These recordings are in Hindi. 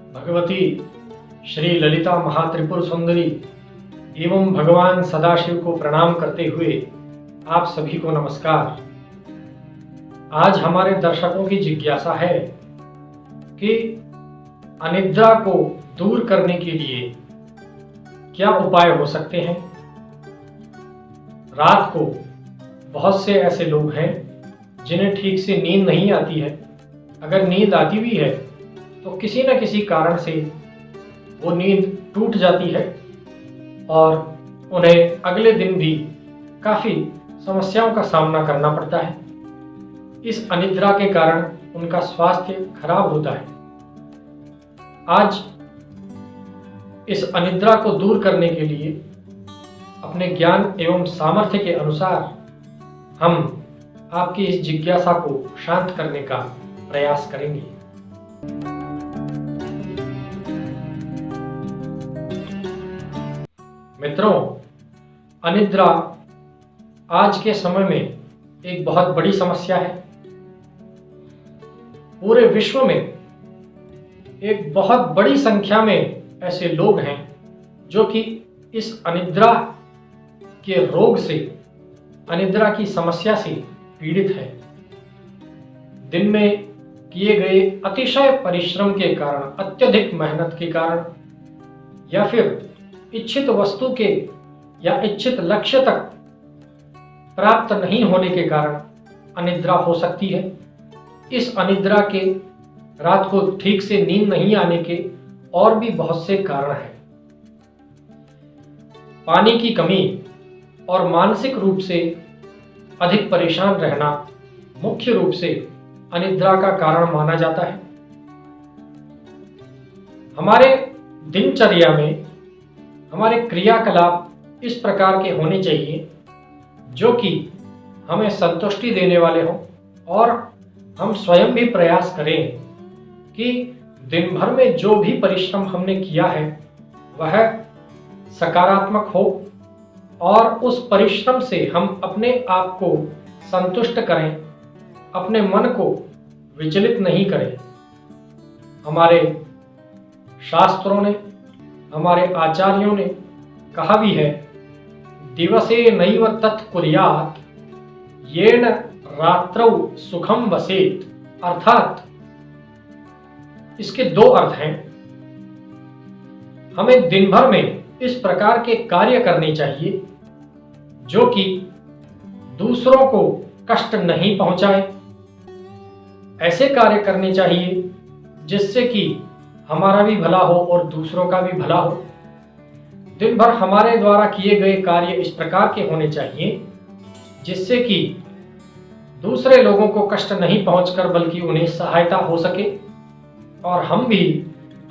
भगवती श्री ललिता महात्रिपुर सुंदरी एवं भगवान सदाशिव को प्रणाम करते हुए आप सभी को नमस्कार। आज हमारे दर्शकों की जिज्ञासा है कि अनिद्रा को दूर करने के लिए क्या उपाय हो सकते हैं। रात को बहुत से ऐसे लोग हैं जिन्हें ठीक से नींद नहीं आती है। अगर नींद आती भी है तो किसी न किसी कारण से वो नींद टूट जाती है और उन्हें अगले दिन भी काफ़ी समस्याओं का सामना करना पड़ता है। इस अनिद्रा के कारण उनका स्वास्थ्य खराब होता है। आज इस अनिद्रा को दूर करने के लिए अपने ज्ञान एवं सामर्थ्य के अनुसार हम आपकी इस जिज्ञासा को शांत करने का प्रयास करेंगे। मित्रों, अनिद्रा आज के समय में एक बहुत बड़ी समस्या है। पूरे विश्व में एक बहुत बड़ी संख्या में ऐसे लोग हैं जो कि इस अनिद्रा के रोग से, अनिद्रा की समस्या से पीड़ित है। दिन में किए गए अतिशय परिश्रम के कारण, अत्यधिक मेहनत के कारण या फिर इच्छित वस्तु के या इच्छित लक्ष्य तक प्राप्त नहीं होने के कारण अनिद्रा हो सकती है। इस अनिद्रा के, रात को ठीक से नींद नहीं आने के और भी बहुत से कारण हैं। पानी की कमी और मानसिक रूप से अधिक परेशान रहना मुख्य रूप से अनिद्रा का कारण माना जाता है। हमारे दिनचर्या में हमारे क्रियाकलाप इस प्रकार के होने चाहिए जो कि हमें संतुष्टि देने वाले हों और हम स्वयं भी प्रयास करें कि दिन भर में जो भी परिश्रम हमने किया है वह सकारात्मक हो और उस परिश्रम से हम अपने आप को संतुष्ट करें, अपने मन को विचलित नहीं करें। हमारे शास्त्रों ने, हमारे आचार्यों ने कहा भी है, दिवसे नैव तत् कुर्यात् येन रात्रौ सुखम वसेत। अर्थात इसके दो अर्थ हैं। हमें दिन भर में इस प्रकार के कार्य करने चाहिए जो कि दूसरों को कष्ट नहीं पहुंचाए। ऐसे कार्य करने चाहिए जिससे कि हमारा भी भला हो और दूसरों का भी भला हो। दिन भर हमारे द्वारा किए गए कार्य इस प्रकार के होने चाहिए जिससे कि दूसरे लोगों को कष्ट नहीं पहुंचकर बल्कि उन्हें सहायता हो सके और हम भी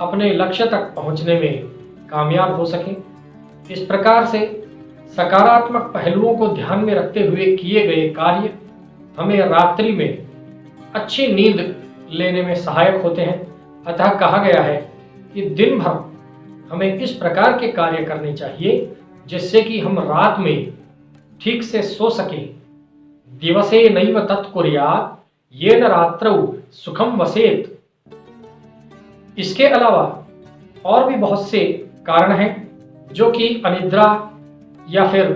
अपने लक्ष्य तक पहुंचने में कामयाब हो सकें। इस प्रकार से सकारात्मक पहलुओं को ध्यान में रखते हुए किए गए कार्य हमें रात्रि में अच्छी नींद लेने में सहायक होते हैं। अतः कहा गया है कि दिन भर हमें इस प्रकार के कार्य करने चाहिए जिससे कि हम रात में ठीक से सो सकें। दिवसे नैव तत् कुर्यात् येन रात्रौ सुखम वसेत। इसके अलावा और भी बहुत से कारण हैं जो कि अनिद्रा या फिर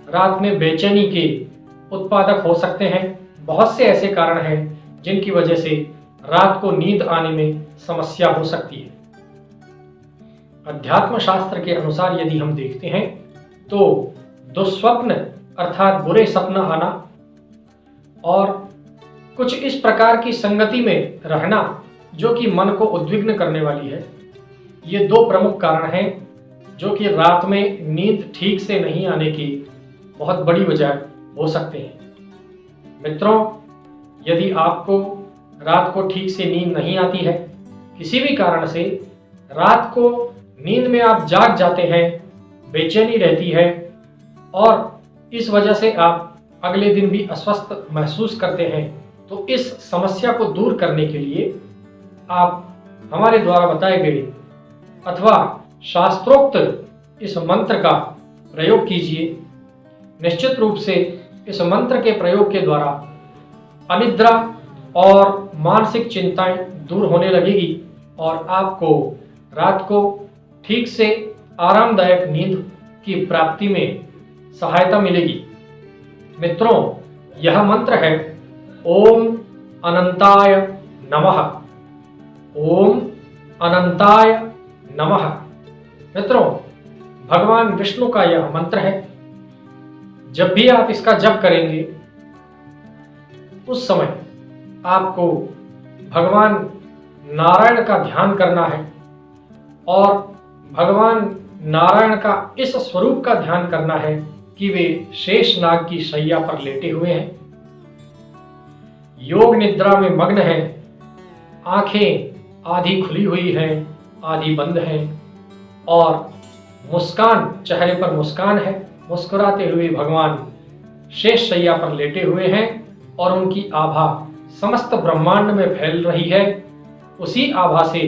रात में बेचैनी के उत्पादक हो सकते हैं। बहुत से ऐसे कारण हैं जिनकी वजह से रात को नींद आने में समस्या हो सकती है। अध्यात्म शास्त्र के अनुसार यदि हम देखते हैं तो दुस्वप्न अर्थात बुरे सपना आना और कुछ इस प्रकार की संगति में रहना जो कि मन को उद्विग्न करने वाली है, ये दो प्रमुख कारण हैं जो कि रात में नींद ठीक से नहीं आने की बहुत बड़ी वजह हो सकते हैं। मित्रों, यदि आपको रात को ठीक से नींद नहीं आती है, किसी भी कारण से रात को नींद में आप जाग जाते हैं, बेचैनी रहती है और इस वजह से आप अगले दिन भी अस्वस्थ महसूस करते हैं, तो इस समस्या को दूर करने के लिए आप हमारे द्वारा बताए गए अथवा शास्त्रोक्त इस मंत्र का प्रयोग कीजिए। निश्चित रूप से इस मंत्र के प्रयोग के द्वारा अनिद्रा और मानसिक चिंताएं दूर होने लगेगी और आपको रात को ठीक से आरामदायक नींद की प्राप्ति में सहायता मिलेगी। मित्रों, यह मंत्र है ओम अनंताय नमः। ओम अनंताय नमः। मित्रों, भगवान विष्णु का यह मंत्र है। जब भी आप इसका जप करेंगे उस समय आपको भगवान नारायण का ध्यान करना है और भगवान नारायण का इस स्वरूप का ध्यान करना है कि वे शेषनाग की शैया पर लेटे हुए हैं, योग निद्रा में मग्न हैं, आंखें आधी खुली हुई हैं, आधी बंद हैं और मुस्कान, चेहरे पर मुस्कान है। मुस्कुराते हुए भगवान शेष शैया पर लेटे हुए हैं और उनकी आभा समस्त ब्रह्मांड में फैल रही है। उसी आभा से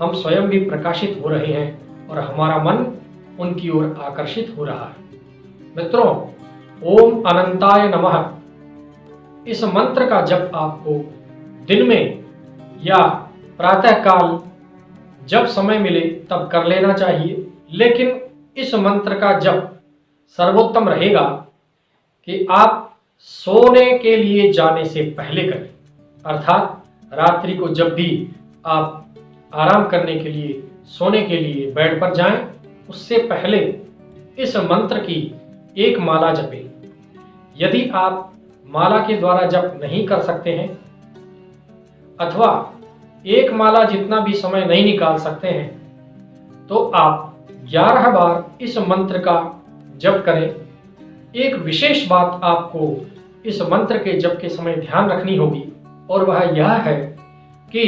हम स्वयं भी प्रकाशित हो रहे हैं और हमारा मन उनकी ओर आकर्षित हो रहा है। मित्रों, ओम अनंताय नमः इस मंत्र का जप आपको दिन में या प्रातः काल जब समय मिले तब कर लेना चाहिए, लेकिन इस मंत्र का जप सर्वोत्तम रहेगा कि आप सोने के लिए जाने से पहले करें। अर्थात रात्रि को जब भी आप आराम करने के लिए, सोने के लिए बेड पर जाएं, उससे पहले इस मंत्र की एक माला जपें। यदि आप माला के द्वारा जप नहीं कर सकते हैं अथवा एक माला जितना भी समय नहीं निकाल सकते हैं, तो आप 11 बार इस मंत्र का जप करें। एक विशेष बात आपको इस मंत्र के जप के समय ध्यान रखनी होगी और वह यह है कि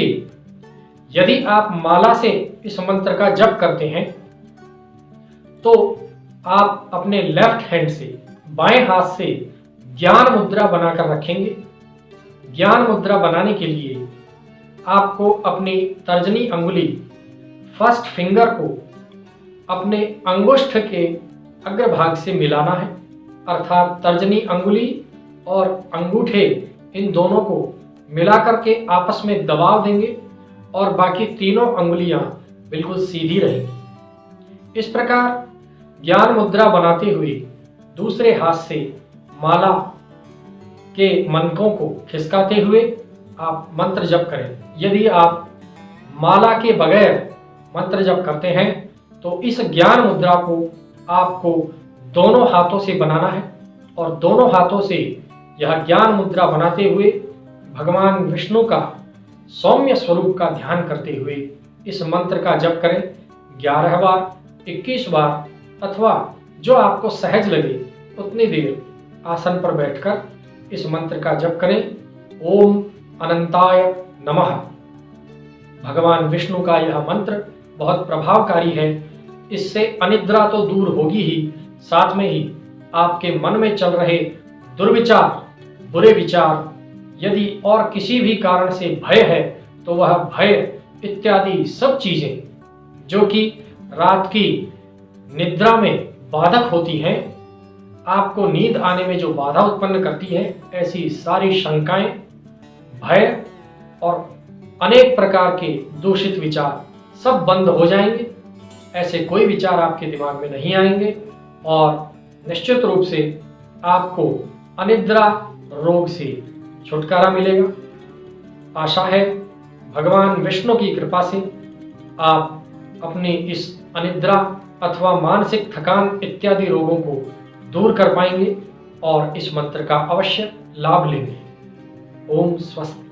यदि आप माला से इस मंत्र का जप करते हैं तो आप अपने लेफ्ट हैंड से, बाएं हाथ से ज्ञान मुद्रा बनाकर रखेंगे। ज्ञान मुद्रा बनाने के लिए आपको अपनी तर्जनी अंगुली, फर्स्ट फिंगर को अपने अंगुष्ठ के अग्रभाग से मिलाना है। अर्थात तर्जनी अंगुली और अंगूठे, इन दोनों को मिला करके आपस में दबाव देंगे और बाकी तीनों अंगुलियां बिल्कुल सीधी रहेंगी। इस प्रकार ज्ञान मुद्रा बनाते हुए दूसरे हाथ से माला के मनकों को खिसकाते हुए आप मंत्र जप करें। यदि आप माला के बगैर मंत्र जप करते हैं तो इस ज्ञान मुद्रा को आपको दोनों हाथों से बनाना है और दोनों हाथों से यह ज्ञान मुद्रा बनाते हुए भगवान विष्णु का सौम्य स्वरूप का ध्यान करते हुए इस मंत्र का जप करें। 11 बार, 21 बार अथवा जो आपको सहज लगे उतनी देर आसन पर बैठकर इस मंत्र का जप करें। ओम अनंताय नमः। भगवान विष्णु का यह मंत्र बहुत प्रभावकारी है। इससे अनिद्रा तो दूर होगी ही, साथ में ही आपके मन में चल रहे दुर्विचार, बुरे विचार, यदि और किसी भी कारण से भय है तो वह भय इत्यादि सब चीजें जो कि रात की निद्रा में बाधक होती हैं, आपको नींद आने में जो बाधा उत्पन्न करती है, ऐसी सारी शंकाएं, भय और अनेक प्रकार के दूषित विचार सब बंद हो जाएंगे। ऐसे कोई विचार आपके दिमाग में नहीं आएंगे और निश्चित रूप से आपको अनिद्रा रोग से छुटकारा मिलेगा। आशा है भगवान विष्णु की कृपा से आप अपनी इस अनिद्रा अथवा मानसिक थकान इत्यादि रोगों को दूर कर पाएंगे और इस मंत्र का अवश्य लाभ लेंगे। ओम स्वस्ति।